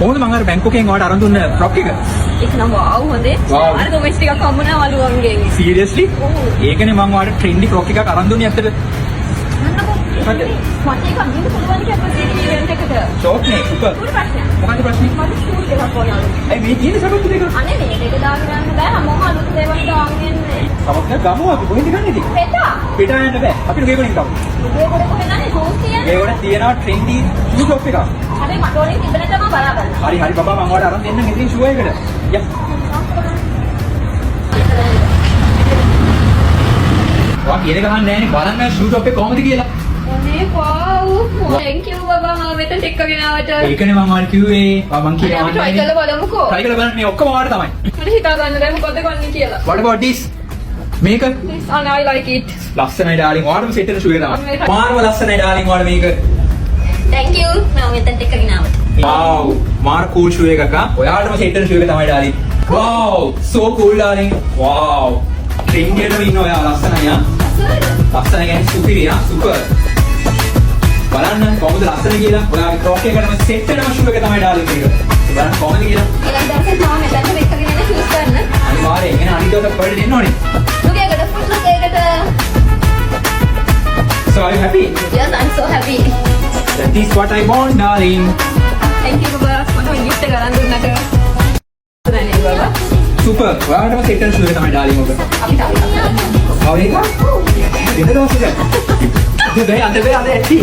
කොහොමද මම අර බැංකුවකින් ඔයාලට අරන් දුන්න ෆ්‍රොක් එක? ඒක නම් වාව් හොඳේ. Wow. අර කොමෙන්ට්ස් ටිකක් හම්බුනා වලුවන්ගෙන්. සීරියස්ලි? ඒකනේ මම ඔයාලට ට්‍රෙන්ඩි ෆ්‍රොක් එකක් අරන් දුන්නේ ඇත්තට. මොකද? මට ඒක අඳින්න පුළුවන් කැපසිටි ඉවෙන්ට් එකට. ෂෝට් නේ සුපර්. පුරු ප්‍රශ්නයක්. මොකක්ද ප්‍රශ්නේ? මට ෂූට් එකක් ඕන අලුත්. ඒ මේ තියෙන සබත් දෙක. අනේ මේක දාගෙන යන්න බෑ. හැමෝම අලුත් දේවල් දාගෙන එන්නේ. සමස්ත ගමු අපි කොහෙන්ද ගන්නේ ඉතින්? පෙතා. පිට යන්න බෑ. අපි ගේ කොහෙන්ද ගමු? මේ කොට කොහෙන්ද යන්නේ? ෂූට් තියන්නේ. ඒ වල තියෙනවා ට්‍රෙන්ඩි ෂූ ෂොප් එකක්. හැබැයි මට ඕනේ තිබෙන තමයි බලාගන්න. හරි හරි බබා මම ඔයාලට අරන් දෙන්නම් ඉතින් ෂූ එකකට. යක්. වා කියන ගහන්නේ නැහැ නේ බලන්න ෂූ ෂොප් එක කොහොමද කියලා. අනේ වාව්. thank you බබා මම මෙතන එක්කගෙන ආවට. ඒකනේ මම ඔයාලට කිව්වේ. මම අපි try කරලා බලමුකෝ. try කරලා බලන්න මේ ඔක්කොම ඔයාලට තමයි. මට හිතා ගන්න බැහැ මොකද ගන්න කියලා. What about this? මේක This and I like it. ලස්සනයි ඩාලින්. ඔයාලම සෙට් එක ෂූ එක තමයි. මාරම ලස්සනයි ඩාලින් ඔයාලා මේක. thank you. මම මෙතන එක්කගෙන ආවට. Wow, මාර cool shoe එකක් ආ. ඔයාලටම සෙට් එක ෂූ එක තමයි darling. Wow, so cool darling. Wow. Trend එකටම ඉන්න ඔයා ලස්සනයි ආ. ලස්සනයි කියන්නේ සුපිරි ආ. සුපර්. බලන්න කොහොමද ලස්සන කියලා. ඔයාගේ ක්‍රොක් එකටම සෙට් වෙනම ෂූ එක තමයි ඩාලින් මේක. බලන්න කොහොමද කියලා. ඊළඟ දවසේ මම මෙතන එක්කගෙන යන choose කරන්න. අනිවාර්යෙන් එන අනිත් දවසට පොඩි දෙන්න ඕනේ. දුකේකට ෆුල් ලුක් එකකට. So are you happy? Yes, I'm so happy. That is what I want darling. thank you බබා. මට gift එක අරන් දුන්නට. හොඳයි බබා. Super. ඔයාලටම සෙට් වෙන ෂූ එක තමයි ඩාලින් ඔබ. අපි තාම ආව ඒක? දෙන්න දවසට. දෙන්න අද ඇති.